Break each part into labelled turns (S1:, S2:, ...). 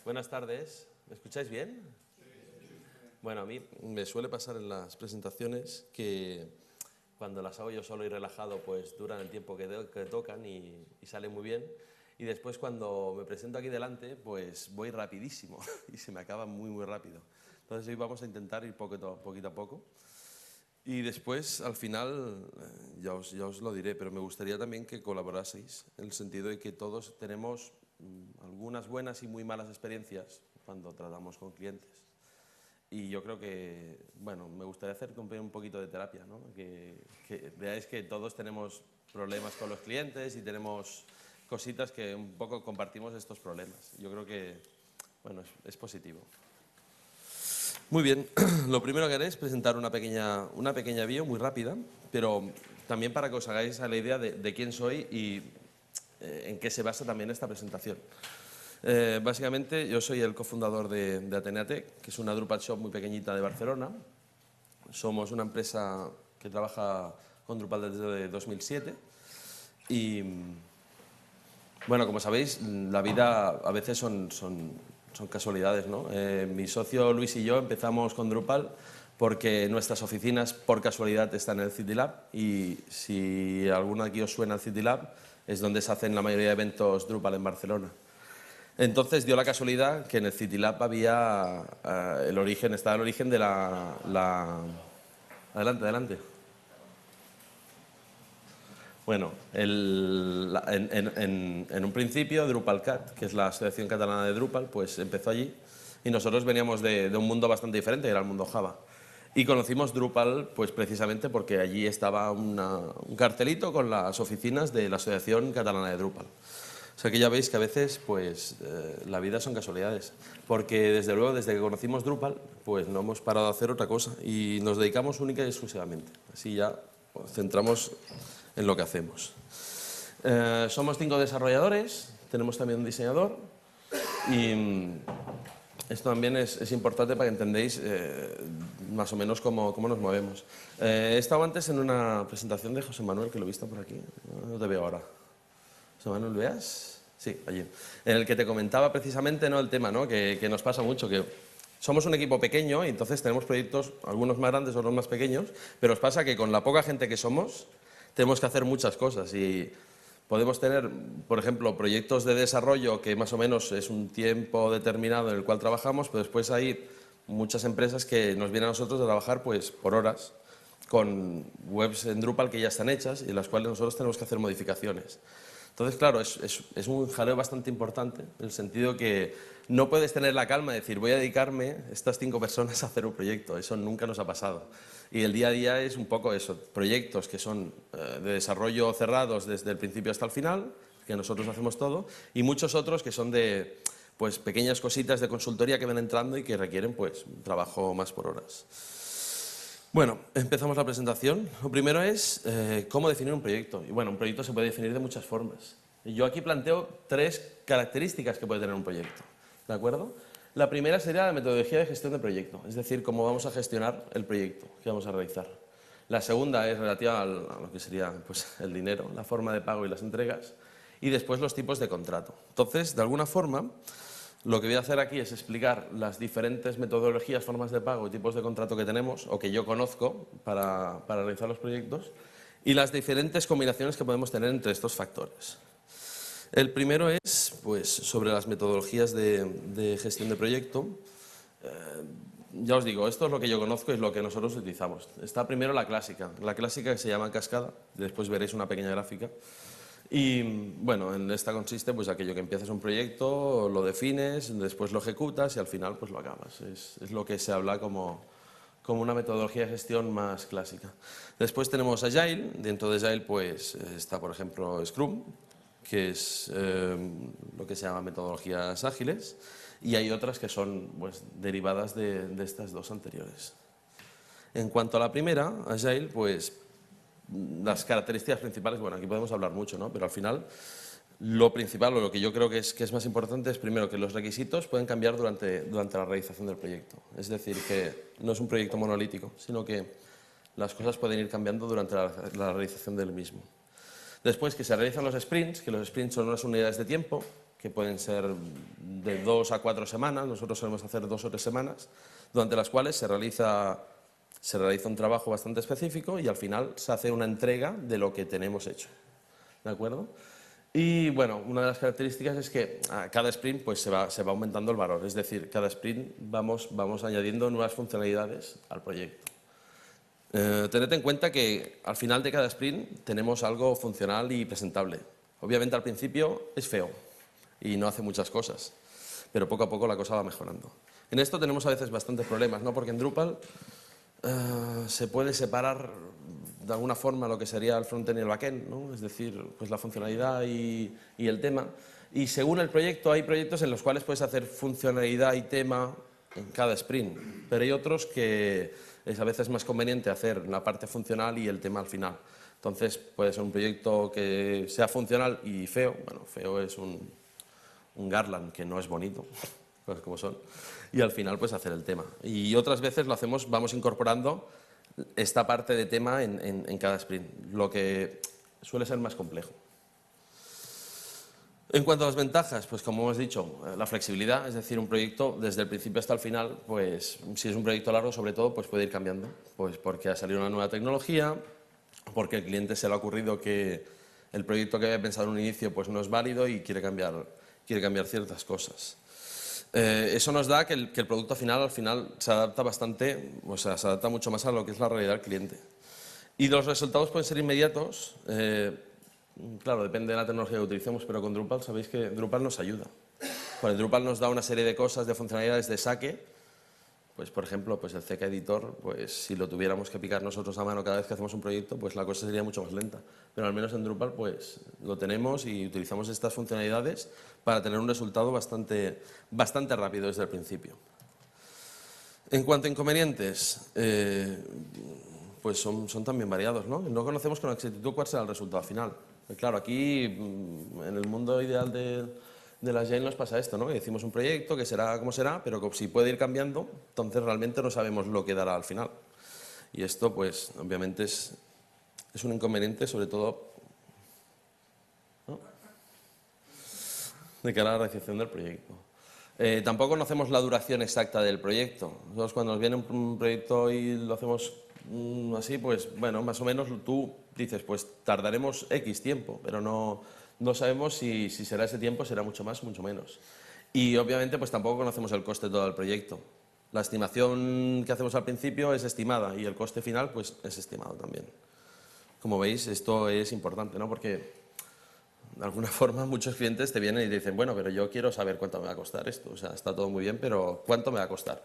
S1: Buenas tardes. ¿Me escucháis bien? Bueno, a mí me suele pasar en las presentaciones que cuando las hago yo solo y relajado, pues duran el tiempo que tocan y salen muy bien. Y después cuando me presento aquí delante, pues voy rapidísimo y se me acaba muy rápido. Entonces hoy vamos a intentar ir poquito a poco. Y después, al final, ya os lo diré, pero me gustaría también que colaboraseis, en el sentido de que todos tenemos algunas buenas y muy malas experiencias cuando tratamos con clientes. Y yo creo que, bueno, me gustaría hacer un poquito de terapia, ¿no? Que veáis que todos tenemos problemas con los clientes y tenemos cositas que un poco compartimos estos problemas. Yo creo que, bueno, es positivo. Muy bien, lo primero que haré es presentar una pequeña bio muy rápida, pero también para que os hagáis a la idea de quién soy y en qué se basa también esta presentación. Básicamente, yo soy el cofundador de Ateneatec, que es una Drupal shop muy pequeñita de Barcelona. Somos una empresa que trabaja con Drupal desde 2007 y, bueno, como sabéis, la vida a veces son casualidades, ¿no? Mi socio Luis y yo empezamos con Drupal porque nuestras oficinas, por casualidad, están en el City Lab y si alguno de aquí os suena el City Lab, es donde se hacen la mayoría de eventos Drupal en Barcelona. Entonces dio la casualidad que en el City Lab había estaba el origen de Adelante. Bueno, en un principio DrupalCat, que es la Asociación Catalana de Drupal, pues empezó allí y nosotros veníamos de un mundo bastante diferente, que era el mundo Java. Y conocimos Drupal pues precisamente porque allí estaba un cartelito con las oficinas de la Asociación Catalana de Drupal. O sea que ya veis que a veces pues la vida son casualidades, porque desde luego desde que conocimos Drupal pues no hemos parado de hacer otra cosa y nos dedicamos única y exclusivamente. Así ya nos centramos en lo que hacemos. Somos 5 desarrolladores, tenemos también un diseñador y esto también es importante para que entendáis más o menos cómo nos movemos. He estado antes en una presentación de José Manuel, que lo he visto por aquí, no te veo ahora. José Manuel, ¿veas? Sí, allí. En el que te comentaba precisamente, ¿no?, el tema, ¿no?, que nos pasa mucho, que somos un equipo pequeño y entonces tenemos proyectos, algunos más grandes, otros más pequeños, pero os pasa que con la poca gente que somos tenemos que hacer muchas cosas y podemos tener, por ejemplo, proyectos de desarrollo que más o menos es un tiempo determinado en el cual trabajamos, pero después hay muchas empresas que nos vienen a nosotros a trabajar pues por horas con webs en Drupal que ya están hechas y en las cuales nosotros tenemos que hacer modificaciones. Entonces, claro, es un jaleo bastante importante, en el sentido que no puedes tener la calma de decir voy a dedicarme estas 5 personas a hacer un proyecto, eso nunca nos ha pasado. Y el día a día es un poco eso, proyectos que son de desarrollo cerrados desde el principio hasta el final, que nosotros hacemos todo, y muchos otros que son de pues, pequeñas cositas de consultoría que van entrando y que requieren pues, un trabajo más por horas. Bueno, empezamos la presentación. Lo primero es cómo definir un proyecto. Y bueno, un proyecto se puede definir de muchas formas. Y yo aquí planteo 3 características que puede tener un proyecto. ¿De acuerdo? La primera sería la metodología de gestión de proyecto, es decir, cómo vamos a gestionar el proyecto que vamos a realizar. La segunda es relativa a lo que sería pues, el dinero, la forma de pago y las entregas. Y después los tipos de contrato. Entonces, de alguna forma, lo que voy a hacer aquí es explicar las diferentes metodologías, formas de pago y tipos de contrato que tenemos, o que yo conozco para realizar los proyectos, y las diferentes combinaciones que podemos tener entre estos factores. El primero es pues, sobre las metodologías de gestión de proyecto. Ya os digo, esto es lo que yo conozco y es lo que nosotros utilizamos. Está primero la clásica que se llama cascada, después veréis una pequeña gráfica. Y bueno, en esta consiste pues aquello que empiezas un proyecto, lo defines, después lo ejecutas y al final pues lo acabas. Es lo que se habla como una metodología de gestión más clásica. Después tenemos Agile, dentro de Agile pues está por ejemplo Scrum, que es lo que se llama metodologías ágiles, y hay otras que son pues, derivadas de estas 2 anteriores. En cuanto a la primera, Agile, pues las características principales, bueno, aquí podemos hablar mucho, ¿no? Pero al final lo principal o lo que yo creo que es más importante es primero que los requisitos pueden cambiar durante la realización del proyecto. Es decir, que no es un proyecto monolítico, sino que las cosas pueden ir cambiando durante la realización del mismo. Después que se realizan los sprints, que los sprints son unas unidades de tiempo, que pueden ser de 2 a 4 semanas, nosotros solemos hacer 2 o 3 semanas, durante las cuales se realiza un trabajo bastante específico y al final se hace una entrega de lo que tenemos hecho. ¿De acuerdo? Y bueno, una de las características es que a cada sprint pues, se va aumentando el valor, es decir, cada sprint vamos añadiendo nuevas funcionalidades al proyecto. Tened en cuenta que al final de cada sprint tenemos algo funcional y presentable. Obviamente al principio es feo y no hace muchas cosas, pero poco a poco la cosa va mejorando. En esto tenemos a veces bastantes problemas, ¿no? Porque en Drupal se puede separar de alguna forma lo que sería el frontend y el backend, ¿no? Es decir, pues la funcionalidad y el tema. Y según el proyecto, hay proyectos en los cuales puedes hacer funcionalidad y tema en cada sprint, pero hay otros que es a veces más conveniente hacer la parte funcional y el tema al final. Entonces, puede ser un proyecto que sea funcional y feo. Bueno, feo es un Garland que no es bonito, cosas como son. Y al final, pues hacer el tema. Y otras veces lo hacemos, vamos incorporando esta parte de tema en cada sprint, lo que suele ser más complejo. En cuanto a las ventajas, pues como hemos dicho, la flexibilidad, es decir, un proyecto desde el principio hasta el final, pues si es un proyecto largo sobre todo, pues puede ir cambiando, pues porque ha salido una nueva tecnología, porque el cliente se le ha ocurrido que el proyecto que había pensado en un inicio pues no es válido y quiere cambiar ciertas cosas. Eso nos da que el producto final al final se adapta bastante, o sea, se adapta mucho más a lo que es la realidad del cliente. Y los resultados pueden ser inmediatos. Claro, depende de la tecnología que utilicemos, pero con Drupal sabéis que Drupal nos ayuda. Pues Drupal nos da una serie de cosas, de funcionalidades de saque. Pues por ejemplo, pues el CK Editor, pues si lo tuviéramos que picar nosotros a mano cada vez que hacemos un proyecto, pues la cosa sería mucho más lenta. Pero al menos en Drupal pues lo tenemos y utilizamos estas funcionalidades para tener un resultado bastante rápido desde el principio. En cuanto a inconvenientes, pues son también variados, ¿no? No conocemos con exactitud cuál será el resultado final. Claro, aquí en el mundo ideal de las Agile nos pasa esto, ¿no? Que decimos un proyecto que será como será, pero que si puede ir cambiando, entonces realmente no sabemos lo que dará al final. Y esto, pues, obviamente es un inconveniente, sobre todo, ¿no?, de cara a la recepción del proyecto. Tampoco conocemos la duración exacta del proyecto. Nosotros cuando nos viene un proyecto y lo hacemos así, pues bueno, más o menos tú dices, pues tardaremos X tiempo, pero no sabemos si será ese tiempo, será mucho más o mucho menos. Y obviamente pues tampoco conocemos el coste de todo el proyecto. La estimación que hacemos al principio es estimada y el coste final pues es estimado también. Como veis, esto es importante, ¿no? Porque de alguna forma muchos clientes te vienen y te dicen, bueno, pero yo quiero saber cuánto me va a costar esto. O sea, está todo muy bien, pero ¿cuánto me va a costar?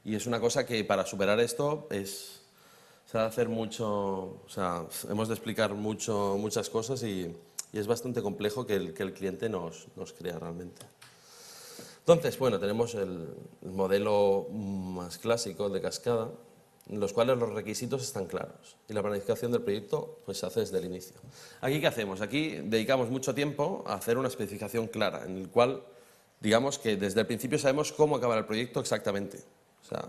S1: Y es una cosa que para superar esto se ha de hacer mucho, o sea, hemos de explicar muchas cosas y es bastante complejo que el cliente nos crea realmente. Entonces, bueno, tenemos el modelo más clásico de cascada, en los cuales los requisitos están claros y la planificación del proyecto pues, se hace desde el inicio. Aquí, ¿qué hacemos? Aquí dedicamos mucho tiempo a hacer una especificación clara, en el cual, digamos que desde el principio sabemos cómo acabar el proyecto exactamente. O sea,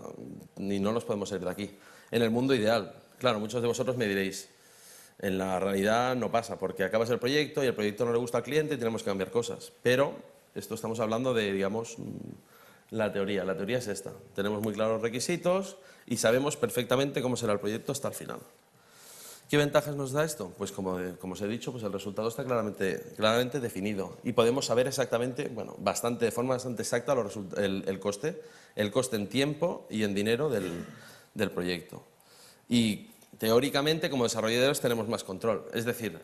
S1: ni no nos podemos ir de aquí. En el mundo ideal, claro, muchos de vosotros me diréis, en la realidad no pasa, porque acabas el proyecto y el proyecto no le gusta al cliente y tenemos que cambiar cosas. Pero esto estamos hablando de, digamos, la teoría. La teoría es esta. Tenemos muy claros los requisitos y sabemos perfectamente cómo será el proyecto hasta el final. ¿Qué ventajas nos da esto? Pues como os he dicho, pues el resultado está claramente definido y podemos saber exactamente, bueno, de forma bastante exacta el coste en tiempo y en dinero del proyecto. Y teóricamente, como desarrolladores, tenemos más control. Es decir,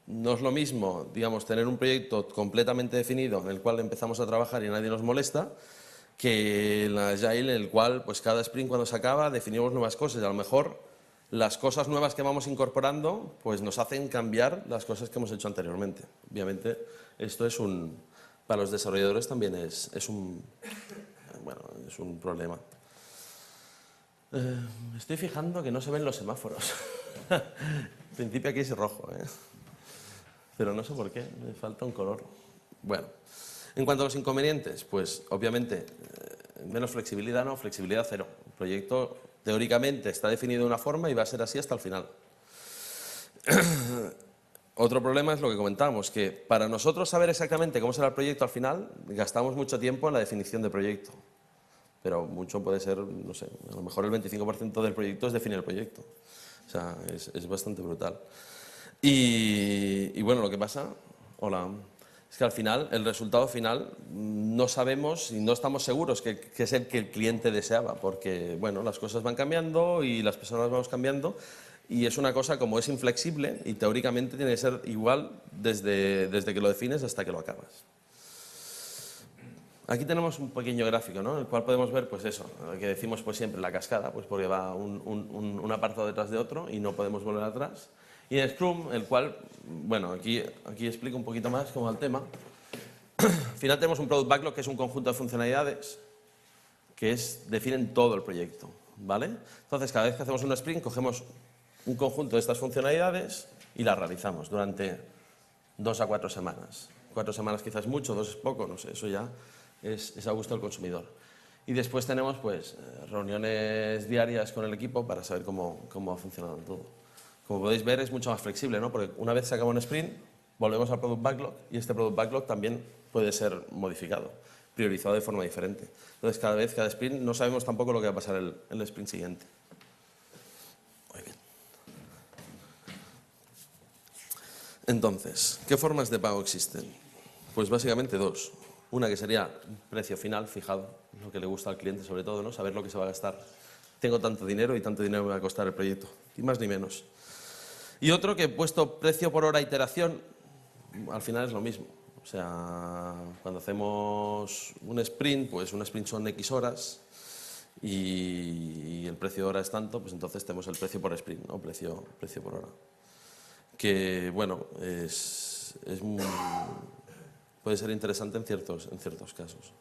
S1: no es lo mismo, digamos, tener un proyecto completamente definido en el cual empezamos a trabajar y nadie nos molesta, que en la Agile en el cual pues cada sprint cuando se acaba definimos nuevas cosas y a lo mejor las cosas nuevas que vamos incorporando pues nos hacen cambiar las cosas que hemos hecho anteriormente. Obviamente esto para los desarrolladores también es un problema. Me estoy fijando que no se ven los semáforos. En principio aquí es rojo, pero no sé por qué, me falta un color. Bueno, en cuanto a los inconvenientes, pues obviamente menos flexibilidad, no, flexibilidad cero. El proyecto teóricamente está definido de una forma y va a ser así hasta el final. Otro problema es lo que comentábamos, que para nosotros saber exactamente cómo será el proyecto al final, gastamos mucho tiempo en la definición de proyecto. Pero mucho puede ser, no sé, a lo mejor el 25% del proyecto es definir el proyecto. O sea, es bastante brutal. Y bueno, lo que pasa, hola, es que al final, el resultado final, no sabemos y no estamos seguros que es el que el cliente deseaba, porque, bueno, las cosas van cambiando y las personas vamos cambiando, y es una cosa como es inflexible y teóricamente tiene que ser igual desde que lo defines hasta que lo acabas. Aquí tenemos un pequeño gráfico, ¿no? En el cual podemos ver, pues eso, que decimos pues siempre la cascada, pues porque va un apartado detrás de otro y no podemos volver atrás. Y en Scrum, el cual, bueno, aquí explico un poquito más cómo va el tema. Al final tenemos un Product Backlog, que es un conjunto de funcionalidades que definen todo el proyecto, ¿vale? Entonces, cada vez que hacemos un sprint, cogemos un conjunto de estas funcionalidades y las realizamos durante 2 a 4 semanas. 4 semanas quizás es mucho, 2 es poco, no sé, eso ya es a gusto del consumidor. Y después tenemos pues reuniones diarias con el equipo para saber cómo ha funcionado todo. Como podéis ver, es mucho más flexible, ¿no? Porque una vez se acaba un sprint, volvemos al Product Backlog y este Product Backlog también puede ser modificado, priorizado de forma diferente. Entonces, cada sprint, no sabemos tampoco lo que va a pasar el sprint siguiente. Muy bien. Entonces, ¿qué formas de pago existen? Pues básicamente dos. Una que sería un precio final fijado, lo que le gusta al cliente sobre todo, ¿no? Saber lo que se va a gastar. Tengo tanto dinero y tanto dinero me va a costar el proyecto, ni más ni menos. Y otro que he puesto precio por hora iteración, al final es lo mismo. O sea, cuando hacemos un sprint, pues un sprint son X horas y el precio de hora es tanto, pues entonces tenemos el precio por sprint, ¿no? Precio por hora. Que, bueno, puede ser interesante en ciertos casos.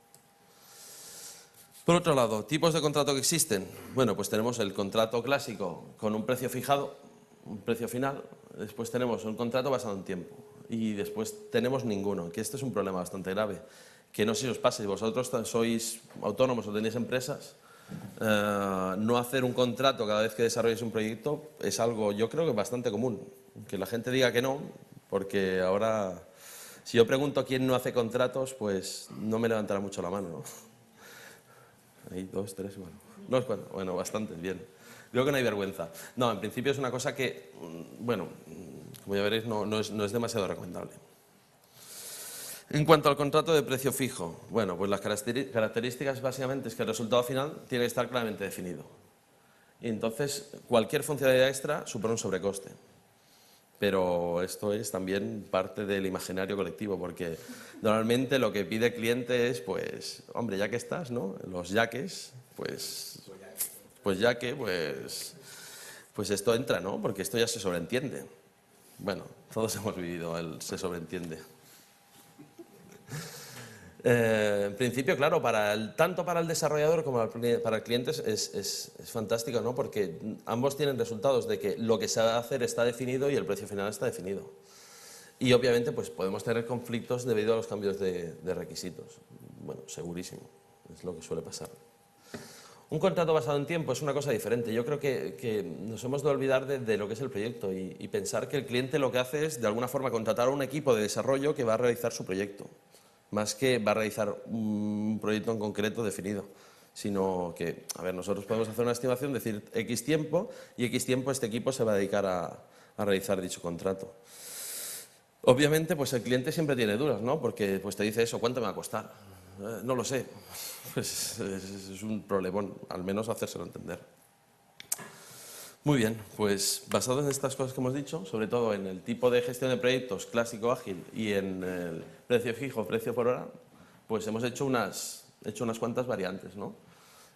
S1: Por otro lado, tipos de contrato que existen. Bueno, pues tenemos el contrato clásico con un precio fijado, un precio final. Después tenemos un contrato basado en tiempo. Y después tenemos ninguno, que este es un problema bastante grave. Que no sé si os pasa, si vosotros sois autónomos o tenéis empresas, no hacer un contrato cada vez que desarrolléis un proyecto es algo, yo creo que bastante común. Que la gente diga que no, porque ahora, si yo pregunto quién no hace contratos, pues no me levantará mucho la mano, ¿no? Ahí, 2, 3, bueno. No es cuatro, bueno, bastante, bien. Creo que no hay vergüenza. No, en principio es una cosa que, bueno, como ya veréis, no es demasiado recomendable. En cuanto al contrato de precio fijo, bueno, pues las características básicamente es que el resultado final tiene que estar claramente definido. Y entonces, cualquier funcionalidad extra supone un sobrecoste. Pero esto es también parte del imaginario colectivo, porque normalmente lo que pide el cliente es, pues, hombre, ya que estás, ¿no? Los yaques, pues esto entra, ¿no? Porque esto ya se sobreentiende. Bueno, todos hemos vivido el se sobreentiende. En principio, claro, tanto para el desarrollador como para el cliente es fantástico, ¿no? Porque ambos tienen resultados de que lo que se va a hacer está definido y el precio final está definido. Y obviamente pues podemos tener conflictos debido a los cambios de requisitos. Bueno, segurísimo, es lo que suele pasar. Un contrato basado en tiempo es una cosa diferente. Yo creo que nos hemos de olvidar de lo que es el proyecto y pensar que el cliente lo que hace es, de alguna forma, contratar a un equipo de desarrollo que va a realizar su proyecto, más que va a realizar un proyecto en concreto definido, sino que, a ver, nosotros podemos hacer una estimación, decir X tiempo, y X tiempo este equipo se va a dedicar a realizar dicho contrato. Obviamente, pues el cliente siempre tiene dudas, ¿no? Porque pues te dice eso, ¿cuánto me va a costar? No lo sé. Pues es un problemón, al menos hacérselo entender. Muy bien, pues basado en estas cosas que hemos dicho, sobre todo en el tipo de gestión de proyectos clásico ágil y en el precio fijo, precio por hora, pues hemos hecho unas cuantas variantes, ¿no?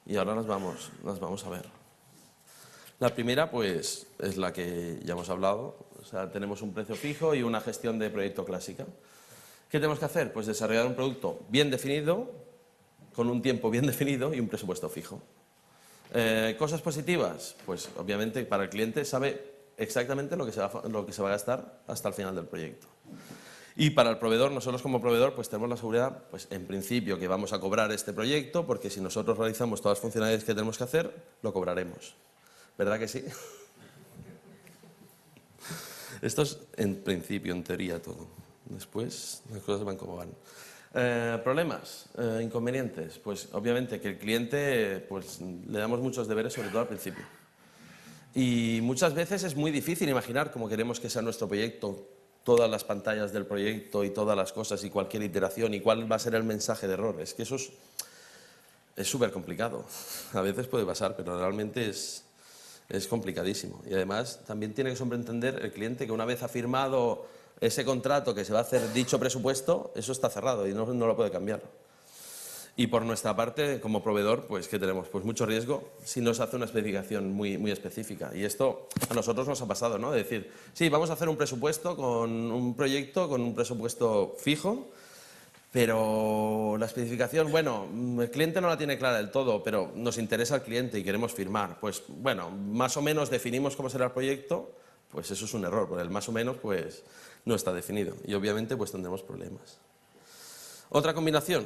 S1: Y ahora las vamos a ver. La primera, pues, es la que ya hemos hablado. O sea, tenemos un precio fijo y una gestión de proyecto clásica. ¿Qué tenemos que hacer? Pues desarrollar un producto bien definido, con un tiempo bien definido y un presupuesto fijo. ¿Cosas positivas? Pues obviamente para el cliente sabe exactamente lo que se va a gastar hasta el final del proyecto. Y para el proveedor, nosotros como proveedor, pues tenemos la seguridad, pues en principio, que vamos a cobrar este proyecto, porque si nosotros realizamos todas las funcionalidades que tenemos que hacer, lo cobraremos. ¿Verdad que sí? Esto es en principio, en teoría, todo. Después las cosas van como van. Problemas, inconvenientes. Pues obviamente que el cliente pues, le damos muchos deberes, sobre todo al principio. Y muchas veces es muy difícil imaginar cómo queremos que sea nuestro proyecto, todas las pantallas del proyecto y todas las cosas y cualquier iteración y cuál va a ser el mensaje de error. Es que eso es súper complicado. A veces puede pasar, pero realmente es complicadísimo. Y además también tiene que sobreentender el cliente que una vez ha firmado ese contrato que se va a hacer dicho presupuesto, eso está cerrado y no lo puede cambiar. Y por nuestra parte, como proveedor, pues ¿qué tenemos? Pues mucho riesgo si no se hace una especificación muy específica. Y esto a nosotros nos ha pasado, ¿no? De decir, sí, vamos a hacer un presupuesto con un proyecto, con un presupuesto fijo, pero la especificación, bueno, el cliente no la tiene clara del todo, pero nos interesa al cliente y queremos firmar. Pues bueno, más o menos definimos cómo será el proyecto, pues eso es un error, porque el más o menos pues no está definido y obviamente pues tendremos problemas. Otra combinación,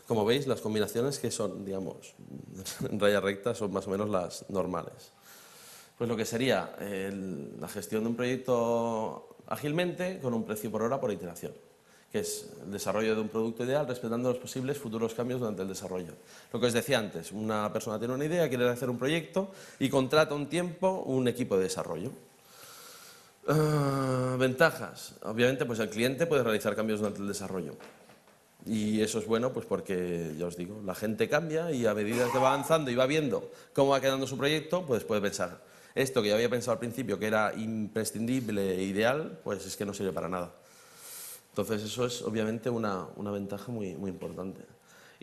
S1: como veis, las combinaciones que son, digamos, en raya recta son más o menos las normales. Pues lo que sería la gestión de un proyecto ágilmente con un precio por hora por iteración, que es el desarrollo de un producto ideal respetando los posibles futuros cambios durante el desarrollo. Lo que os decía antes, una persona tiene una idea, quiere hacer un proyecto y contrata un tiempo un equipo de desarrollo. Ventajas. Obviamente, pues el cliente puede realizar cambios durante el desarrollo. Y eso es bueno, pues porque, ya os digo, la gente cambia y a medida que va avanzando y va viendo cómo va quedando su proyecto, pues puede pensar, esto que yo había pensado al principio que era imprescindible e ideal, pues es que no sirve para nada. Entonces eso es obviamente una ventaja muy importante.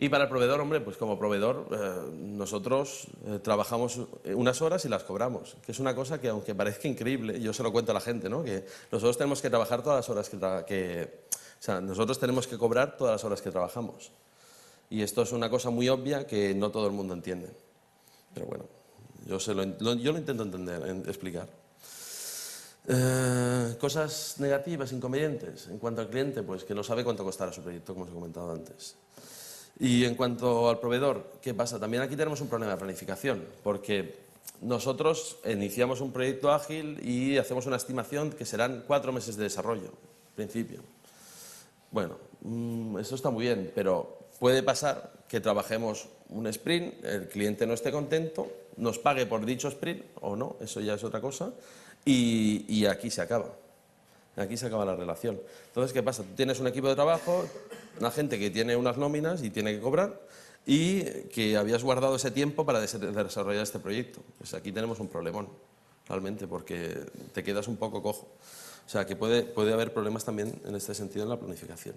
S1: Y para el proveedor, hombre, pues como proveedor nosotros trabajamos unas horas y las cobramos, que es una cosa que aunque parezca increíble, yo se lo cuento a la gente, ¿no? Que nosotros tenemos que trabajar todas las horas o sea, nosotros tenemos que cobrar todas las horas que trabajamos. Y esto es una cosa muy obvia que no todo el mundo entiende. Pero bueno, yo lo intento explicar. Cosas negativas, inconvenientes. En cuanto al cliente, pues que no sabe cuánto costará su proyecto, como os he comentado antes. Y en cuanto al proveedor, ¿qué pasa? También aquí tenemos un problema de planificación, porque nosotros iniciamos un proyecto ágil y hacemos una estimación que serán 4 meses de desarrollo, en principio. Bueno, eso está muy bien, pero puede pasar que trabajemos un sprint, el cliente no esté contento, nos pague por dicho sprint o no, eso ya es otra cosa, y aquí se acaba. Aquí se acaba la relación. Entonces, ¿qué pasa? Tú tienes un equipo de trabajo, una gente que tiene unas nóminas y tiene que cobrar, y que habías guardado ese tiempo para desarrollar este proyecto. Pues aquí tenemos un problemón, realmente, porque te quedas un poco cojo. O sea, que puede haber problemas también en este sentido en la planificación.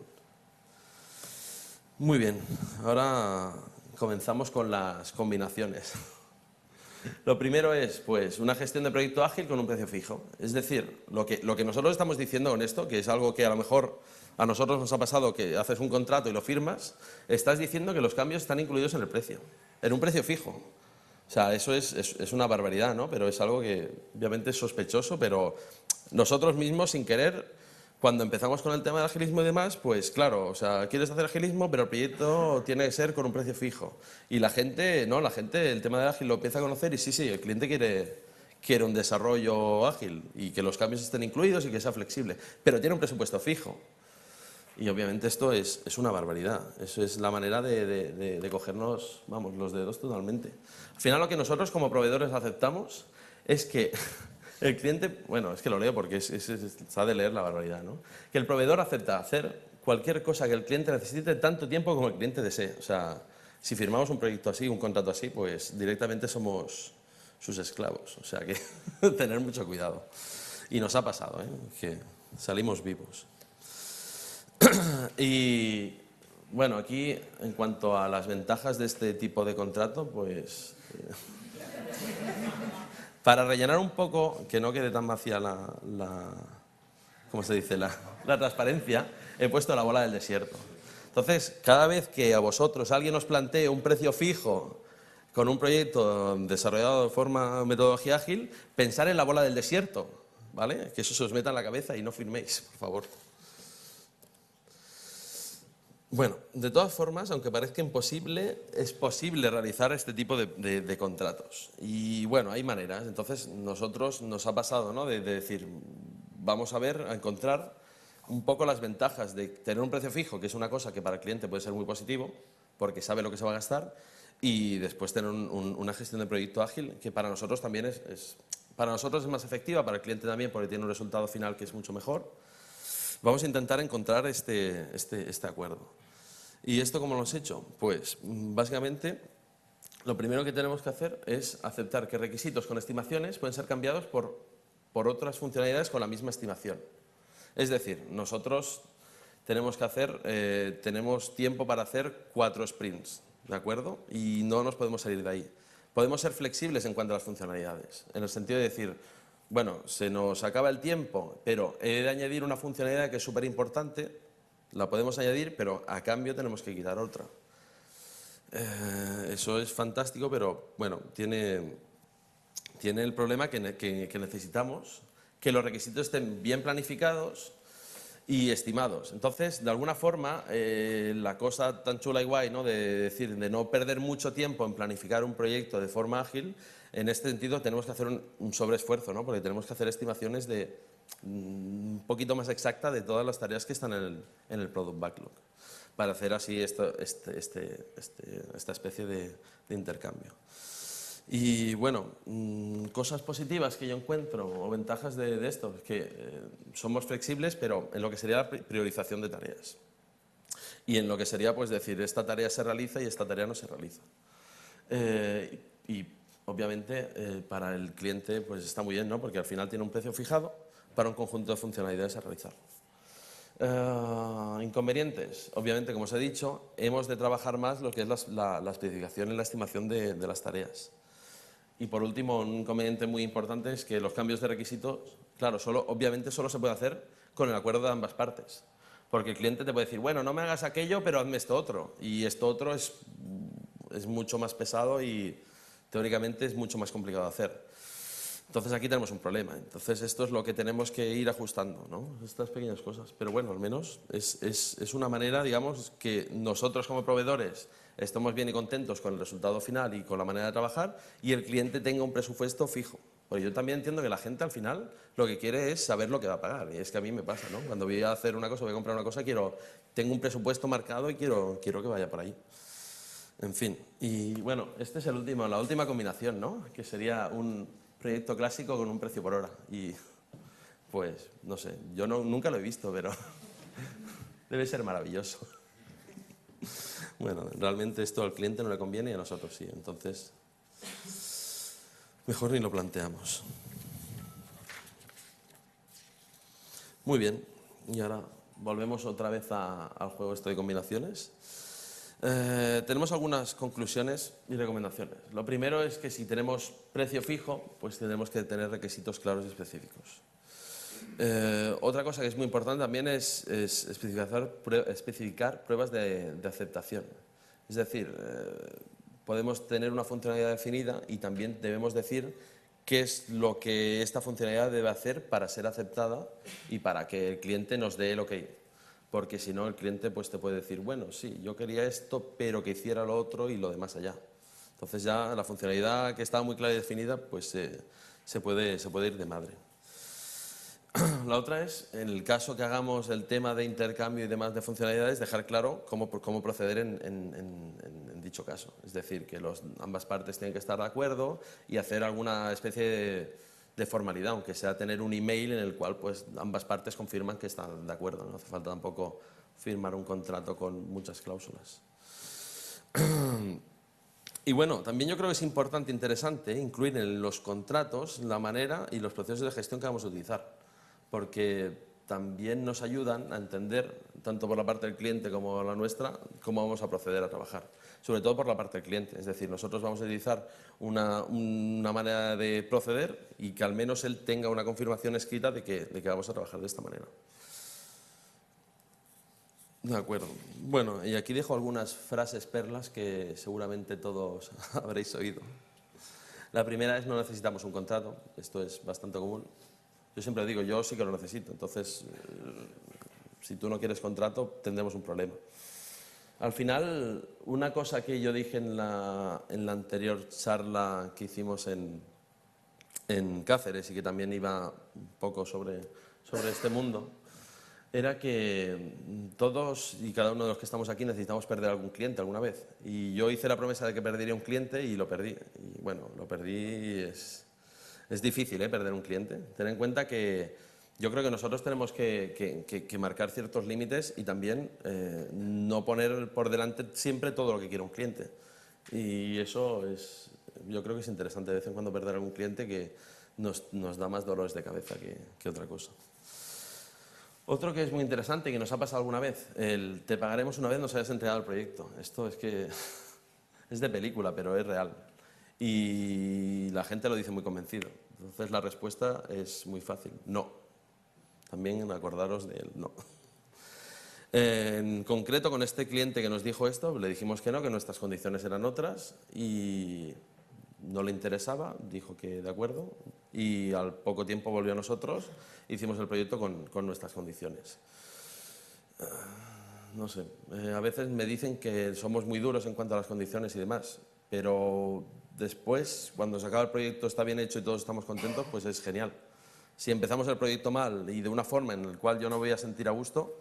S1: Muy bien, ahora comenzamos con las combinaciones. Lo primero es, pues, una gestión de proyecto ágil con un precio fijo. Es decir, lo que nosotros estamos diciendo con esto, que es algo que a lo mejor a nosotros nos ha pasado, que haces un contrato y lo firmas, estás diciendo que los cambios están incluidos en el precio, en un precio fijo. O sea, eso es una barbaridad, ¿no? Pero es algo que obviamente es sospechoso, pero nosotros mismos, sin querer, cuando empezamos con el tema del agilismo y demás, pues claro, o sea, quieres hacer agilismo, pero el proyecto tiene que ser con un precio fijo. Y la gente, no, la gente el tema del ágil lo empieza a conocer y sí, el cliente quiere un desarrollo ágil y que los cambios estén incluidos y que sea flexible, pero tiene un presupuesto fijo. Y obviamente esto es una barbaridad, eso es la manera de cogernos, vamos, los dedos totalmente. Al final lo que nosotros como proveedores aceptamos es que el cliente, bueno, es que lo leo porque se ha de leer la barbaridad, ¿no? Que el proveedor acepta hacer cualquier cosa que el cliente necesite tanto tiempo como el cliente desee. O sea, si firmamos un proyecto así, un contrato así, pues directamente somos sus esclavos. O sea que tener mucho cuidado. Y nos ha pasado, ¿eh? Que salimos vivos. Y bueno, aquí en cuanto a las ventajas de este tipo de contrato, pues para rellenar un poco, que no quede tan vacía ¿cómo se dice? La transparencia, he puesto la bola del desierto. Entonces, cada vez que a vosotros alguien os plantee un precio fijo con un proyecto desarrollado de forma metodología ágil, pensar en la bola del desierto, ¿vale? Que eso se os meta en la cabeza y no firméis, por favor. Bueno, de todas formas, aunque parezca imposible, es posible realizar este tipo de contratos. Y bueno, hay maneras. Entonces, nosotros nos ha pasado, ¿no? de decir, vamos a encontrar un poco las ventajas de tener un precio fijo, que es una cosa que para el cliente puede ser muy positivo, porque sabe lo que se va a gastar, y después tener una gestión de proyecto ágil, que para nosotros también para nosotros es más efectiva, para el cliente también, porque tiene un resultado final que es mucho mejor. Vamos a intentar encontrar este acuerdo. ¿Y esto cómo lo hemos hecho? Pues básicamente lo primero que tenemos que hacer es aceptar que requisitos con estimaciones pueden ser cambiados por otras funcionalidades con la misma estimación. Es decir, nosotros tenemos tiempo para hacer 4 sprints, ¿de acuerdo? Y no nos podemos salir de ahí. Podemos ser flexibles en cuanto a las funcionalidades, en el sentido de decir, bueno, se nos acaba el tiempo, pero he de añadir una funcionalidad que es súper importante, la podemos añadir, pero a cambio tenemos que quitar otra. Eso es fantástico, pero bueno, tiene el problema que necesitamos que los requisitos estén bien planificados y estimados. Entonces, de alguna forma, la cosa tan chula y guay, ¿no?, de no perder mucho tiempo en planificar un proyecto de forma ágil, en este sentido tenemos que hacer un sobreesfuerzo, ¿no?, porque tenemos que hacer estimaciones un poquito más exactas de todas las tareas que están en el Product Backlog, para hacer así esta especie de intercambio. Y bueno, cosas positivas que yo encuentro o ventajas de esto, es que somos flexibles, pero en lo que sería la priorización de tareas. Y en lo que sería, pues, decir, esta tarea se realiza y esta tarea no se realiza. Y obviamente para el cliente pues está muy bien, ¿no?, porque al final tiene un precio fijado para un conjunto de funcionalidades a realizar. Inconvenientes. Obviamente, como os he dicho, hemos de trabajar más lo que es la especificación y la estimación de las tareas. Y por último, un inconveniente muy importante es que los cambios de requisitos, claro, obviamente solo se puede hacer con el acuerdo de ambas partes. Porque el cliente te puede decir, bueno, no me hagas aquello, pero hazme esto otro. Y esto otro es mucho más pesado y teóricamente es mucho más complicado de hacer. Entonces aquí tenemos un problema. Entonces esto es lo que tenemos que ir ajustando, ¿no?, estas pequeñas cosas. Pero bueno, al menos es una manera, digamos, que nosotros como proveedores estemos bien y contentos con el resultado final y con la manera de trabajar, y el cliente tenga un presupuesto fijo. Porque yo también entiendo que la gente al final lo que quiere es saber lo que va a pagar. Y es que a mí me pasa, ¿no? Cuando voy a hacer una cosa, voy a comprar una cosa, tengo un presupuesto marcado y quiero que vaya por ahí. En fin, y bueno, este es la última combinación, ¿no?, que sería un proyecto clásico con un precio por hora. Y pues, no sé, yo nunca lo he visto, pero debe ser maravilloso. Bueno, realmente esto al cliente no le conviene y a nosotros sí, entonces mejor ni lo planteamos. Muy bien, y ahora volvemos otra vez al juego de combinaciones. Tenemos algunas conclusiones y recomendaciones. Lo primero es que si tenemos precio fijo, pues tenemos que tener requisitos claros y específicos. Otra cosa que es muy importante también es especificar pruebas de aceptación. Es decir, podemos tener una funcionalidad definida y también debemos decir qué es lo que esta funcionalidad debe hacer para ser aceptada y para que el cliente nos dé el OK. Porque si no, el cliente pues te puede decir, bueno, sí, yo quería esto, pero que hiciera lo otro y lo demás allá. Entonces ya la funcionalidad que estaba muy clara y definida, pues se puede ir de madre. La otra es, en el caso que hagamos el tema de intercambio y demás de funcionalidades, dejar claro cómo proceder en dicho caso. Es decir, que ambas partes tienen que estar de acuerdo y hacer alguna especie de formalidad, aunque sea tener un email en el cual pues ambas partes confirman que están de acuerdo. No hace falta tampoco firmar un contrato con muchas cláusulas. Y bueno, también yo creo que es importante e interesante incluir en los contratos la manera y los procesos de gestión que vamos a utilizar, porque también nos ayudan a entender, tanto por la parte del cliente como la nuestra, cómo vamos a proceder a trabajar. Sobre todo por la parte del cliente, es decir, nosotros vamos a utilizar una manera de proceder y que al menos él tenga una confirmación escrita de que vamos a trabajar de esta manera. De acuerdo. Bueno, y aquí dejo algunas frases perlas que seguramente todos habréis oído. La primera es: no necesitamos un contrato. Esto es bastante común. Yo siempre digo, yo sí que lo necesito. Entonces, si tú no quieres contrato, tendremos un problema. Al final, una cosa que yo dije en la anterior charla que hicimos en Cáceres y que también iba un poco sobre sobre este mundo era que todos y cada uno de los que estamos aquí necesitamos perder algún cliente alguna vez. Y yo hice la promesa de que perdería un cliente y lo perdí. Y bueno, lo perdí, es difícil, perder un cliente. Ten en cuenta que yo creo que nosotros tenemos que marcar ciertos límites y también no poner por delante siempre todo lo que quiere un cliente. Y eso yo creo que es interesante de vez en cuando perder algún cliente que nos da más dolores de cabeza que otra cosa. Otro que es muy interesante y que nos ha pasado alguna vez, el te pagaremos una vez nos hayas entregado el proyecto. Esto es que es de película, pero es real. Y la gente lo dice muy convencido. Entonces la respuesta es muy fácil, no. También acordaros del no. En concreto, con este cliente que nos dijo esto, le dijimos que no, que nuestras condiciones eran otras y no le interesaba, dijo que de acuerdo y al poco tiempo volvió a nosotros, hicimos el proyecto con nuestras condiciones. No sé, a veces me dicen que somos muy duros en cuanto a las condiciones y demás, pero después, cuando se acaba el proyecto, está bien hecho y todos estamos contentos, pues es genial. Si empezamos el proyecto mal y de una forma en la cual yo no voy a sentir a gusto,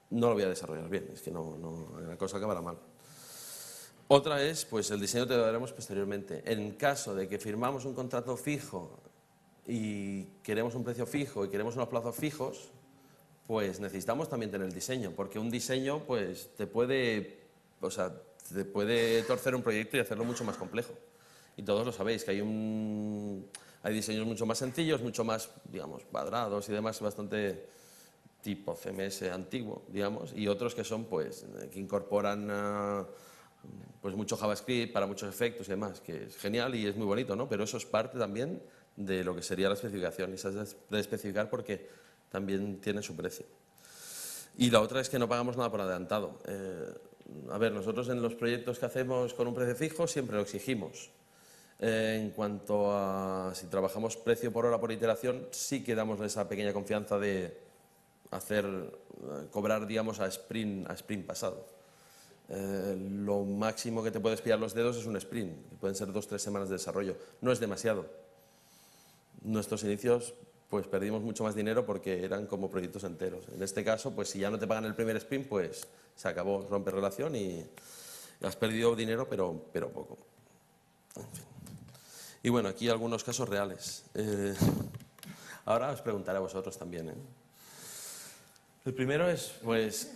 S1: no lo voy a desarrollar bien, es que la cosa acabará mal. Otra es, pues el diseño te lo daremos posteriormente. En caso de que firmamos un contrato fijo y queremos un precio fijo y queremos unos plazos fijos, pues necesitamos también tener el diseño, porque un diseño pues te puede torcer un proyecto y hacerlo mucho más complejo. Y todos lo sabéis, que hay diseños mucho más sencillos, mucho más, digamos, cuadrados y demás, bastante tipo CMS antiguo, digamos, y otros que son, pues, que incorporan pues mucho JavaScript para muchos efectos y demás, que es genial y es muy bonito, ¿no? Pero eso es parte también de lo que sería la especificación, y se ha de especificar porque también tiene su precio. Y la otra es que no pagamos nada por adelantado. A ver, nosotros en los proyectos que hacemos con un precio fijo siempre lo exigimos. En cuanto a si trabajamos precio por hora por iteración, sí que damos esa pequeña confianza de cobrar, digamos, a sprint pasado. Lo máximo que te puedes pillar los dedos es un sprint, que pueden ser 2 o 3 semanas de desarrollo. No es demasiado. Nuestros inicios, pues perdimos mucho más dinero porque eran como proyectos enteros. En este caso, pues si ya no te pagan el primer sprint, pues se acabó, rompe relación y has perdido dinero, pero poco. En fin. Y bueno, aquí algunos casos reales. Ahora os preguntaré a vosotros también. El primero es, pues,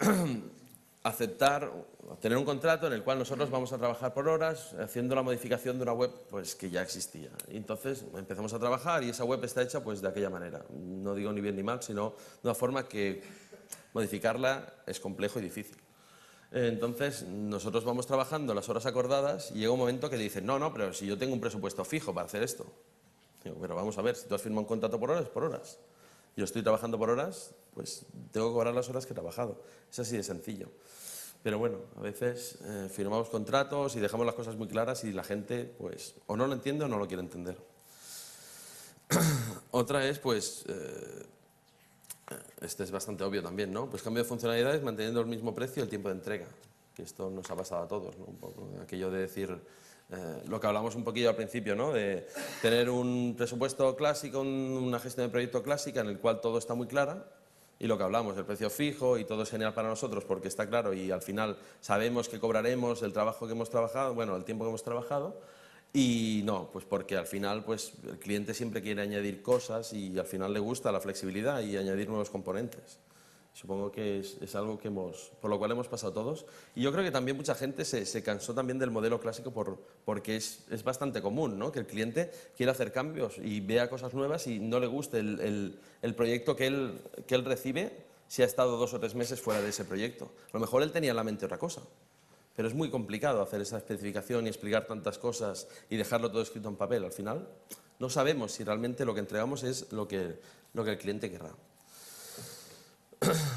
S1: tener un contrato en el cual nosotros vamos a trabajar por horas haciendo la modificación de una web pues, que ya existía. Y entonces empezamos a trabajar y esa web está hecha pues, de aquella manera. No digo ni bien ni mal, sino de una forma que modificarla es complejo y difícil. Entonces nosotros vamos trabajando las horas acordadas y llega un momento que te dicen, no, pero si yo tengo un presupuesto fijo para hacer esto. Digo, pero vamos a ver, si tú has firmado un contrato por horas, es por horas. Yo estoy trabajando por horas, pues tengo que cobrar las horas que he trabajado. Es así de sencillo. Pero bueno, a veces firmamos contratos y dejamos las cosas muy claras y la gente pues o no lo entiende o no lo quiere entender. Otra es pues, este es bastante obvio también, ¿no? Pues cambio de funcionalidades manteniendo el mismo precio y el tiempo de entrega. Que esto nos ha pasado a todos, ¿no? Un poco aquello de decir, lo que hablamos un poquillo al principio, ¿no? De tener un presupuesto clásico, una gestión de proyecto clásica en el cual todo está muy clara. Y lo que hablamos, el precio fijo y todo es genial para nosotros porque está claro y al final sabemos que cobraremos el trabajo que hemos trabajado, bueno, el tiempo que hemos trabajado y no, pues porque al final pues el cliente siempre quiere añadir cosas y al final le gusta la flexibilidad y añadir nuevos componentes. Supongo que es algo que por lo cual hemos pasado todos. Y yo creo que también mucha gente se cansó también del modelo clásico porque es bastante común, ¿no? Que el cliente quiera hacer cambios y vea cosas nuevas y no le guste el proyecto que él recibe si ha estado 2 o 3 meses fuera de ese proyecto. A lo mejor él tenía en la mente otra cosa. Pero es muy complicado hacer esa especificación y explicar tantas cosas y dejarlo todo escrito en papel. Al final no sabemos si realmente lo que entregamos es lo que el cliente querrá.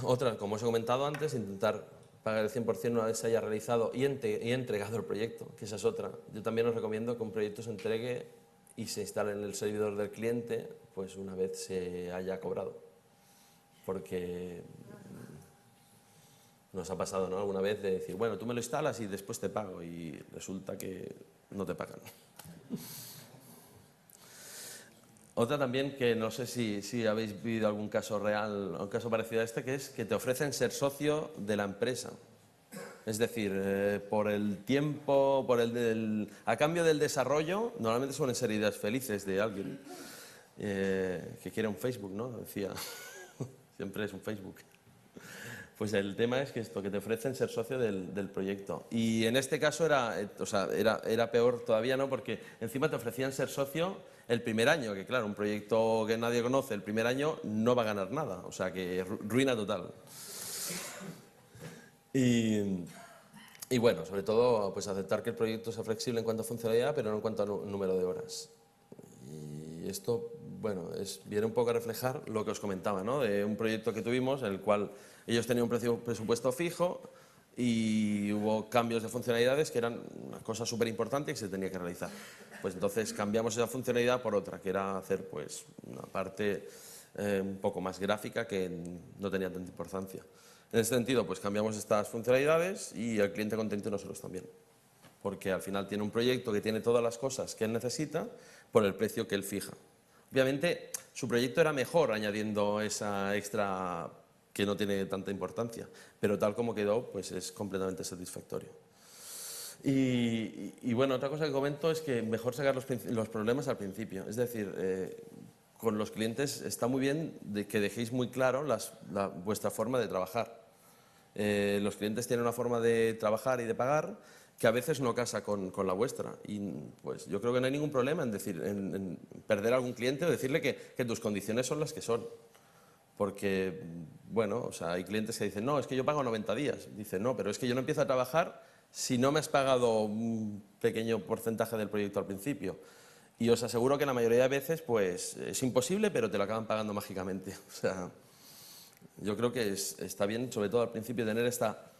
S1: Otra, como os he comentado antes, intentar pagar el 100% una vez se haya realizado y entregado el proyecto, que esa es otra. Yo también os recomiendo que un proyecto se entregue y se instale en el servidor del cliente pues una vez se haya cobrado. Porque nos ha pasado, ¿no? Alguna vez de decir, bueno, tú me lo instalas y después te pago y resulta que no te pagan. Otra también que no sé si habéis vivido algún caso real, un caso parecido a este, que es que te ofrecen ser socio de la empresa. Es decir, por el tiempo, a cambio del desarrollo, normalmente suelen ser ideas felices de alguien que quiere un Facebook, ¿no? Decía, siempre es un Facebook. Pues el tema es que esto, que te ofrecen ser socio del proyecto. Y en este caso era peor todavía, ¿no? Porque encima te ofrecían ser socio el primer año, que claro, un proyecto que nadie conoce el primer año no va a ganar nada, o sea que ruina total. Y bueno, sobre todo, pues aceptar que el proyecto sea flexible en cuanto a funcionalidad, pero no en cuanto a número de horas. Y esto, bueno, viene un poco a reflejar lo que os comentaba, ¿no? De un proyecto que tuvimos en el cual ellos tenían un presupuesto fijo y hubo cambios de funcionalidades que eran una cosa súper importante y que se tenía que realizar. Pues entonces cambiamos esa funcionalidad por otra, que era hacer pues una parte un poco más gráfica que no tenía tanta importancia. En ese sentido, pues cambiamos estas funcionalidades y el cliente contento y nosotros también. Porque al final tiene un proyecto que tiene todas las cosas que él necesita por el precio que él fija. Obviamente, su proyecto era mejor añadiendo esa extra que no tiene tanta importancia, pero tal como quedó, pues es completamente satisfactorio. Y bueno, otra cosa que comento es que mejor sacar los problemas al principio. Es decir, con los clientes está muy bien que dejéis muy claro vuestra forma de trabajar. Los clientes tienen una forma de trabajar y de pagar que a veces no casa con la vuestra. Y pues yo creo que no hay ningún problema en perder a algún cliente o decirle que tus condiciones son las que son. Porque, bueno, o sea, hay clientes que dicen, no, es que yo pago 90 días. Dicen, no, pero es que yo no empiezo a trabajar si no me has pagado un pequeño porcentaje del proyecto al principio. Y os aseguro que la mayoría de veces, pues, es imposible, pero te lo acaban pagando mágicamente. O sea, yo creo que está bien, sobre todo al principio, tener esta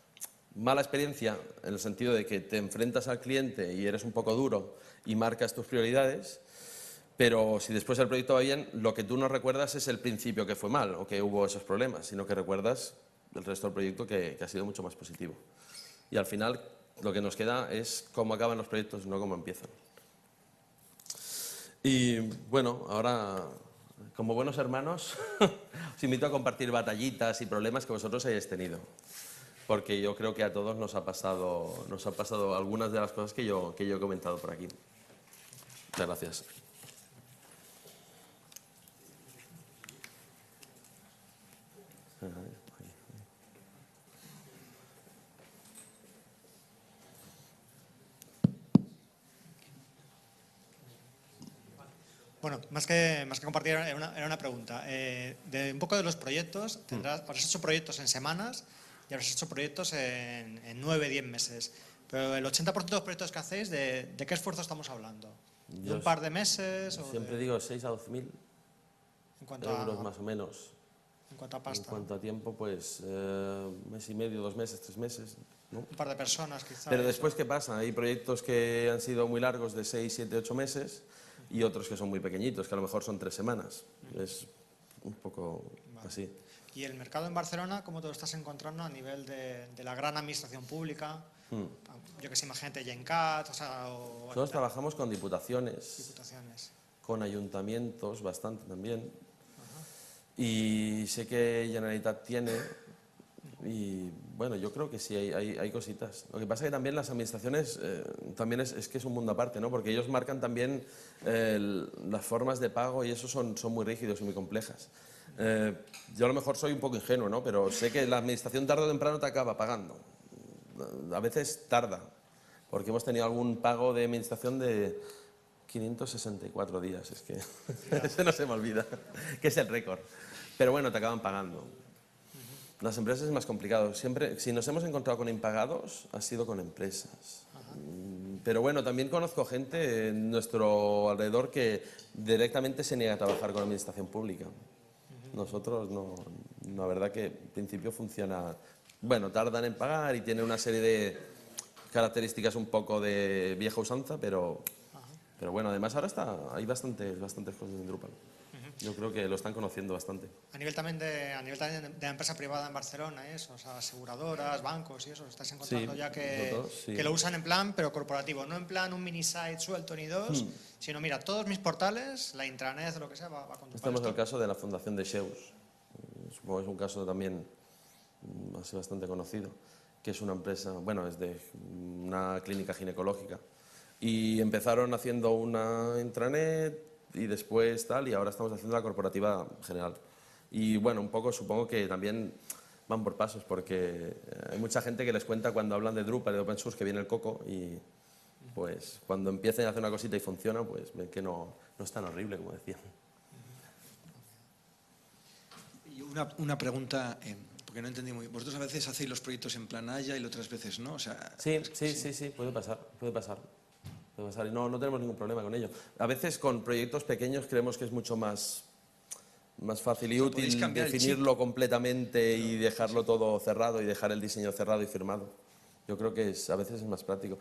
S1: mala experiencia, en el sentido de que te enfrentas al cliente y eres un poco duro y marcas tus prioridades, pero si después el proyecto va bien, lo que tú no recuerdas es el principio que fue mal o que hubo esos problemas, sino que recuerdas el resto del proyecto que ha sido mucho más positivo. Y al final lo que nos queda es cómo acaban los proyectos, no cómo empiezan. Y bueno, ahora, como buenos hermanos, os invito a compartir batallitas y problemas que vosotros hayáis tenido. Porque yo creo que a todos nos ha pasado algunas de las cosas que yo he comentado por aquí. Muchas gracias.
S2: Bueno, más que compartir, era una pregunta. De un poco de los proyectos, habrás hecho proyectos en semanas y habrás hecho proyectos en 9, 10 meses. Pero el 80% de los proyectos que hacéis, ¿de qué esfuerzo estamos hablando? ¿De un par de meses?
S1: Siempre digo 6 a 12.000 euros más o menos.
S2: En cuanto a pasta.
S1: En cuanto a tiempo, pues mes y medio, 2 meses, 3 meses, ¿no?
S2: Un par de personas, quizás.
S1: Pero después, ¿qué pasa? Hay proyectos que han sido muy largos, de 6, 7, 8 meses, y otros que son muy pequeñitos, que a lo mejor son 3 semanas. Es un poco así.
S2: ¿Y el mercado en Barcelona, cómo te lo estás encontrando a nivel de la gran administración pública? Yo que sé, imagínate Gencat,
S1: Nosotros trabajamos con diputaciones, con ayuntamientos, bastante también. Y sé que Generalitat tiene, y bueno, yo creo que sí, hay cositas. Lo que pasa es que también las administraciones, también es que es un mundo aparte, ¿no? Porque ellos marcan también las formas de pago y eso son muy rígidos y muy complejas. Yo a lo mejor soy un poco ingenuo, ¿no? Pero sé que la administración tarde o temprano te acaba pagando. A veces tarda, porque hemos tenido algún pago de administración de 564 días, es que ese no se me olvida, que es el récord. Pero bueno, te acaban pagando. Las empresas es más complicado. Siempre, si nos hemos encontrado con impagados, ha sido con empresas. Pero bueno, también conozco gente en nuestro alrededor que directamente se niega a trabajar con administración pública. Nosotros no, la verdad que en principio funciona. Bueno, tardan en pagar y tiene una serie de características un poco de vieja usanza, pero bueno, además ahora hay bastantes cosas en Drupal. Yo creo que lo están conociendo bastante.
S2: A nivel también de la empresa privada en Barcelona, eso, o sea, aseguradoras, bancos y eso, estáis encontrando
S1: Sí,
S2: ya
S1: nosotros, sí.
S2: que lo usan en plan, pero corporativo, no en plan un mini site suelto ni dos, sino mira, todos mis portales, la intranet o lo que sea, va con tu
S1: Estamos en el caso de la Fundación de Sheus. Supongo que es un caso también así bastante conocido, que es una empresa, bueno, es de una clínica ginecológica. Y empezaron haciendo una intranet y después tal, y ahora estamos haciendo la corporativa general. Y bueno, un poco supongo que también van por pasos, porque hay mucha gente que les cuenta cuando hablan de Drupal y de open source que viene el coco, y pues cuando empiecen a hacer una cosita y funciona, pues ven que no es tan horrible como decían.
S3: Y una pregunta, porque no entendí muy bien. Vosotros a veces hacéis los proyectos en plan Agile y otras veces no, o sea...
S1: Sí, puede pasar. Y no tenemos ningún problema con ello. A veces con proyectos pequeños creemos que es mucho más fácil y útil definirlo completamente y dejarlo todo cerrado y dejar el diseño cerrado y firmado. Yo creo que a veces es más práctico.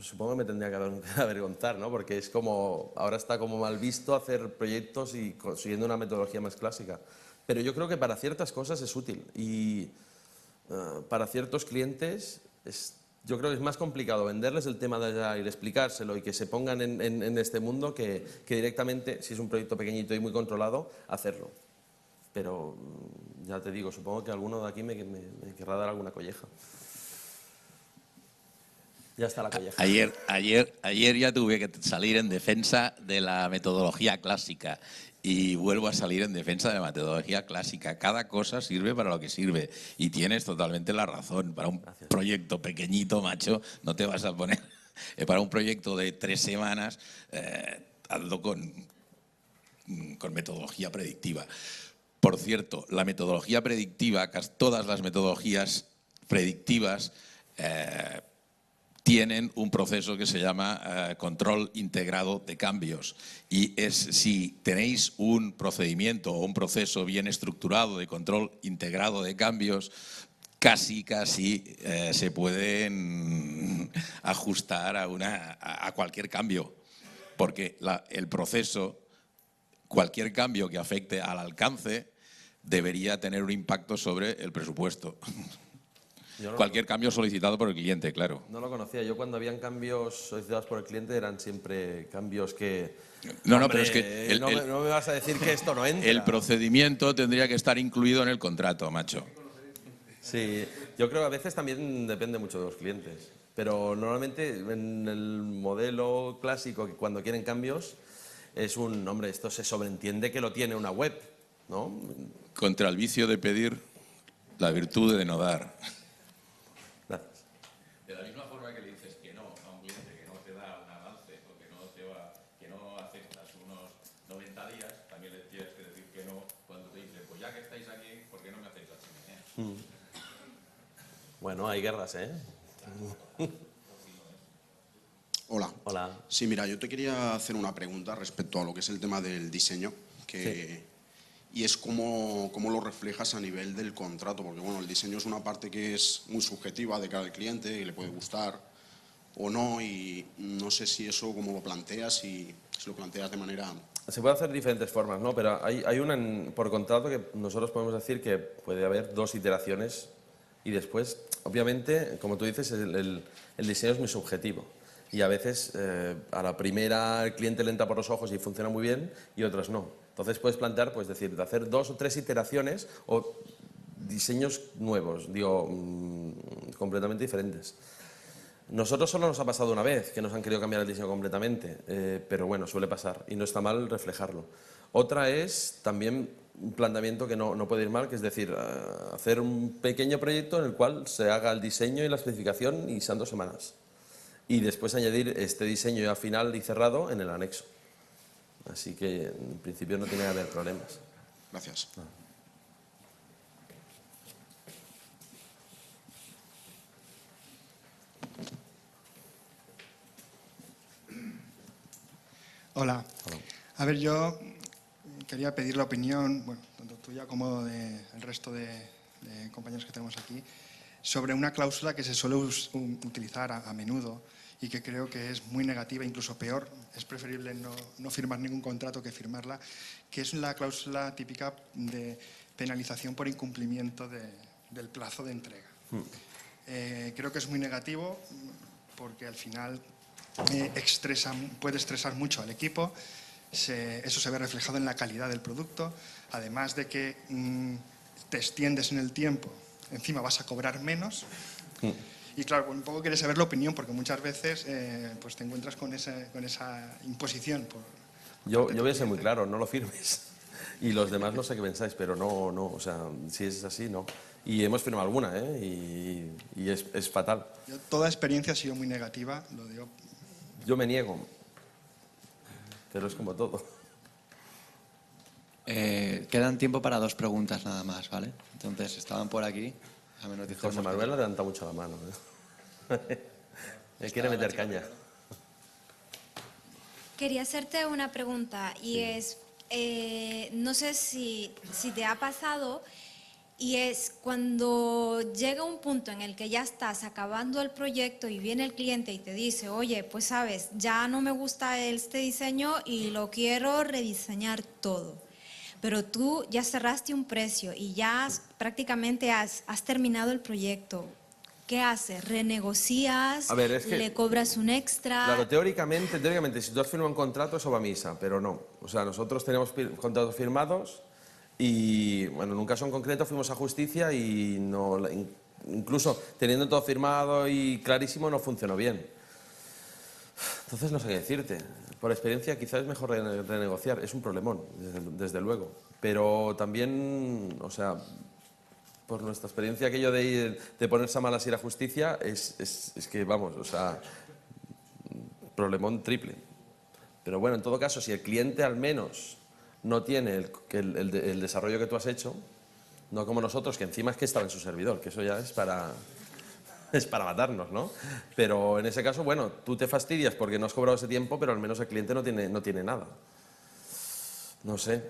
S1: Supongo que me tendría que avergonzar, ¿no? Porque es como, ahora está como mal visto hacer proyectos y consiguiendo una metodología más clásica. Pero yo creo que para ciertas cosas es útil y para ciertos clientes yo creo que es más complicado venderles el tema de Agile, explicárselo y que se pongan en este mundo que directamente, si es un proyecto pequeñito y muy controlado, hacerlo. Pero ya te digo, supongo que alguno de aquí me querrá dar alguna colleja. Ya está la colleja.
S4: Ayer ya tuve que salir en defensa de la metodología clásica y vuelvo a salir en defensa de la metodología clásica. Cada cosa sirve para lo que sirve y tienes totalmente la razón. Para un proyecto pequeñito, macho, no te vas a poner... para un proyecto de 3 semanas, hazlo con metodología predictiva. Por cierto, la metodología predictiva, todas las metodologías predictivas tienen un proceso que se llama control integrado de cambios. Y si tenéis un procedimiento o un proceso bien estructurado de control integrado de cambios, casi se pueden ajustar a cualquier cambio. Porque el proceso, cualquier cambio que afecte al alcance, debería tener un impacto sobre el presupuesto. Cualquier cambio solicitado por el cliente, claro.
S1: No lo conocía. Yo cuando habían cambios solicitados por el cliente eran siempre cambios que...
S4: No, pero es que...
S1: no me vas a decir que esto no entra.
S4: El procedimiento tendría que estar incluido en el contrato, macho.
S1: Sí, yo creo que a veces también depende mucho de los clientes. Pero normalmente en el modelo clásico, que cuando quieren cambios, es hombre, esto se sobreentiende que lo tiene una web, ¿no?
S4: Contra el vicio de pedir, la virtud de no dar.
S1: Gracias.
S4: De la misma forma que le dices que no a un cliente que no te da un avance o que no aceptas unos 90 días, también le tienes que decir que no cuando te dice, pues ya que estáis aquí, ¿por qué no me aceptas?
S1: Bueno, hay guerras, ¿eh?
S5: Hola.
S1: Hola.
S5: Sí, mira, yo te quería hacer una pregunta respecto a lo que es el tema del diseño, y es cómo lo reflejas a nivel del contrato, porque bueno, el diseño es una parte que es muy subjetiva de cada cliente y le puede gustar o no, y no sé si eso cómo lo planteas y si lo planteas de manera...
S1: Se puede hacer de diferentes formas, ¿no? Pero hay una por contrato que nosotros podemos decir que puede haber 2 iteraciones y después, obviamente, como tú dices, el diseño es muy subjetivo. Y a veces a la primera el cliente le entra por los ojos y funciona muy bien y otras no. Entonces puedes plantear, pues decir, de hacer 2 o 3 iteraciones o diseños nuevos, completamente diferentes. Nosotros solo nos ha pasado una vez que nos han querido cambiar el diseño completamente, pero bueno, suele pasar y no está mal reflejarlo. Otra es también un planteamiento que no puede ir mal, que es decir, hacer un pequeño proyecto en el cual se haga el diseño y la especificación y sean 2 semanas. Y después añadir este diseño ya final y cerrado en el anexo. Así que en principio no tiene que haber problemas.
S5: Gracias.
S6: Hola. A ver, yo quería pedir la opinión, bueno, tanto tuya como del resto de compañeros que tenemos aquí, sobre una cláusula que se suele utilizar a menudo y que creo que es muy negativa, incluso peor, es preferible no firmar ningún contrato que firmarla, que es la cláusula típica de penalización por incumplimiento del plazo de entrega. Creo que es muy negativo porque al final puede estresar mucho al equipo, eso se ve reflejado en la calidad del producto, además de que te extiendes en el tiempo, encima vas a cobrar menos. Y claro, un poco quieres saber la opinión, porque muchas veces pues te encuentras con esa imposición.
S1: Yo voy a ser muy claro, no lo firmes. Y los demás no sé qué pensáis, pero no, o sea, si es así, no. Y hemos firmado alguna, ¿eh? Y es fatal.
S6: Toda experiencia ha sido muy negativa, lo digo.
S1: Yo me niego, pero es como todo.
S7: Quedan tiempo para 2 preguntas nada más, ¿vale? Entonces, estaban por aquí.
S1: José Manuel levanta mucho la mano, ¿eh? Me quiere meter caña.
S8: Quería hacerte una pregunta y es, no sé si te ha pasado, y es cuando llega un punto en el que ya estás acabando el proyecto y viene el cliente y te dice, oye, pues sabes, ya no me gusta este diseño y lo quiero rediseñar todo. Pero tú ya cerraste un precio y ya prácticamente has terminado el proyecto. ¿Qué haces? ¿Renegocias?
S1: A ver, es que,
S8: ¿le cobras un extra?
S1: Claro, teóricamente, si tú has firmado un contrato, eso va a misa, pero no. O sea, nosotros teníamos contratos firmados y, bueno, en un caso en concreto fuimos a justicia y no, incluso teniendo todo firmado y clarísimo, no funcionó bien. Entonces, no sé qué decirte. Por experiencia, quizás es mejor renegociar. Es un problemón, desde luego. Pero también, o sea, por nuestra experiencia, aquello de ponerse a malas ir a justicia, es que, vamos, o sea, problemón triple. Pero bueno, en todo caso, si el cliente al menos no tiene el desarrollo que tú has hecho, no como nosotros, que encima es que estaba en su servidor, que eso ya es para matarnos, ¿no? Pero en ese caso, bueno, tú te fastidias porque no has cobrado ese tiempo, pero al menos el cliente no tiene nada. No sé.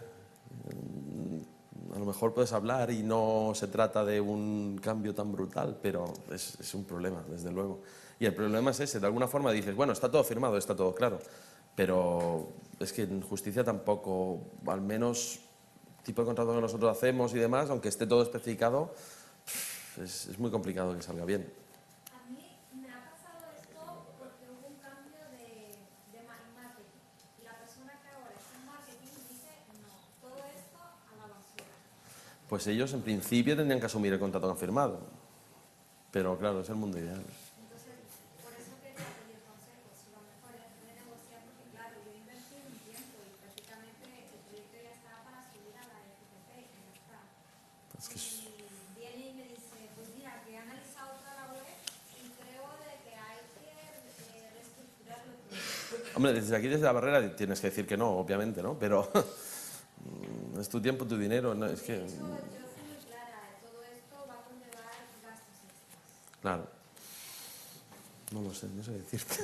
S1: A lo mejor puedes hablar y no se trata de un cambio tan brutal, pero es un problema, desde luego. Y el problema es ese, de alguna forma dices, bueno, está todo firmado, está todo claro, pero es que en justicia tampoco, al menos tipo de contrato que nosotros hacemos y demás, aunque esté todo especificado, es muy complicado que salga bien.
S8: A mí me ha pasado esto porque hubo un cambio de marketing. Y la persona que ahora está en marketing dice, no, todo esto a la basura.
S1: Pues ellos en principio tendrían que asumir el contrato que han firmado, pero claro, es el mundo ideal.
S8: Entonces, por eso quería pedir consejos. Si lo mejor es renegociar, porque claro, yo invertí un tiempo y prácticamente el proyecto ya estaba para subir a la FTP y ya está.
S1: Es que
S8: Y viene y me dice, pues mira, que he analizado toda la web y creo de que hay que reestructurarlo todo.
S1: Hombre, desde aquí, desde la barrera, tienes que decir que no, obviamente, ¿no? Pero es tu tiempo, tu dinero, no, es que...
S8: Yo fui muy clara, todo esto va a conllevar gastos extras.
S1: Claro. No lo sé, no sé decirte.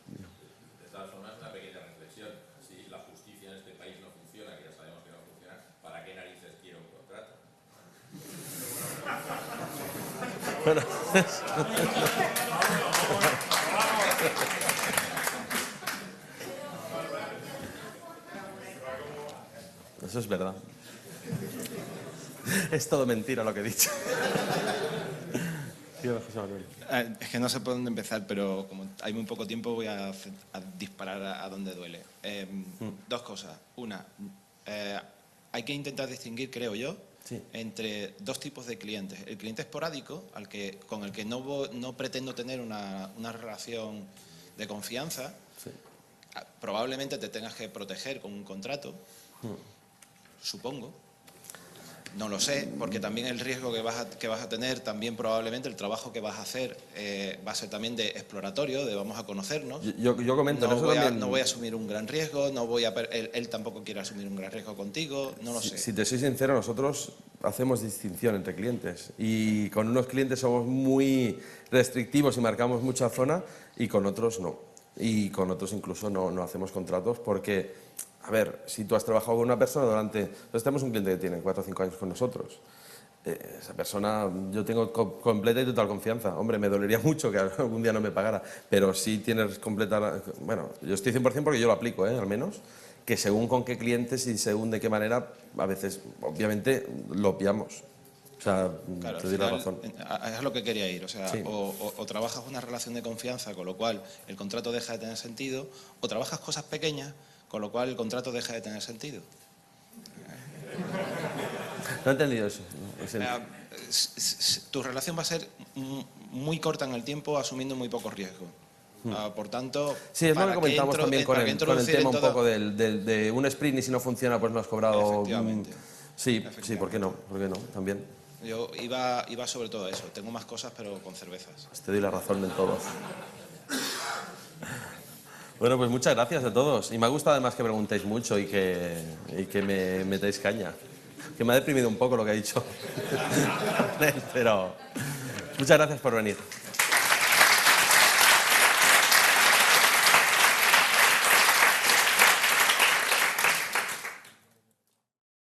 S4: De todas formas, una pequeña reflexión. Si la justicia en este país no funciona, que ya sabemos que no funciona, ¿para qué narices quiero un contrato?
S1: Bueno, eso es verdad. Es todo mentira lo que he dicho. Sí, José Manuel.
S3: Es que no sé por dónde empezar, pero como hay muy poco tiempo voy a disparar a donde duele. 2 cosas. Una, hay que intentar distinguir, creo yo,
S1: Sí.
S3: entre 2 tipos de clientes. El cliente esporádico, con el que no pretendo tener una relación de confianza,
S1: Sí.
S3: probablemente te tengas que proteger con un contrato, supongo. No lo sé, porque también el riesgo que vas a tener, también probablemente el trabajo que vas a hacer va a ser también de exploratorio, de vamos a conocernos.
S1: Yo comento,
S3: No
S1: eso
S3: voy,
S1: también...
S3: no voy a asumir un gran riesgo, él tampoco quiere asumir un gran riesgo contigo, no lo sé.
S1: Si te soy sincero, nosotros hacemos distinción entre clientes y con unos clientes somos muy restrictivos y marcamos mucha zona y con otros no. Y con otros incluso no hacemos contratos porque, a ver, si tú has trabajado con una persona durante... Nosotros tenemos un cliente que tiene 4 o 5 años con nosotros. esa persona, yo tengo completa y total confianza. Hombre, me dolería mucho que algún día no me pagara, pero sí tienes completa... Bueno, yo estoy 100% porque yo lo aplico, al menos, que según con qué clientes y según de qué manera, a veces, obviamente, lo obviamos. O sea,
S3: Claro,
S1: te doy la razón.
S3: es lo que quería ir. O sea,
S1: Sí.
S3: o trabajas una relación de confianza, con lo cual el contrato deja de tener sentido, o trabajas cosas pequeñas, con lo cual el contrato deja de tener sentido.
S1: No he entendido eso.
S3: Tu relación va a ser muy corta en el tiempo, asumiendo muy pocos riesgos. Por tanto,
S1: Sí, es lo
S3: para
S1: que comentamos también con el
S3: introducir
S1: tema
S3: en
S1: un
S3: toda-
S1: poco de un sprint y si no funciona pues no has cobrado...
S3: Efectivamente.
S1: Sí, sí, ¿por qué no? ¿Por qué no? También.
S3: Yo iba sobre todo a eso. Tengo más cosas, pero con cervezas.
S1: Pues te doy la razón del todo. Bueno, pues muchas gracias a todos. Y me ha gustado además que preguntéis mucho y que me metáis caña. Que me ha deprimido un poco lo que ha dicho. Pero muchas gracias por venir.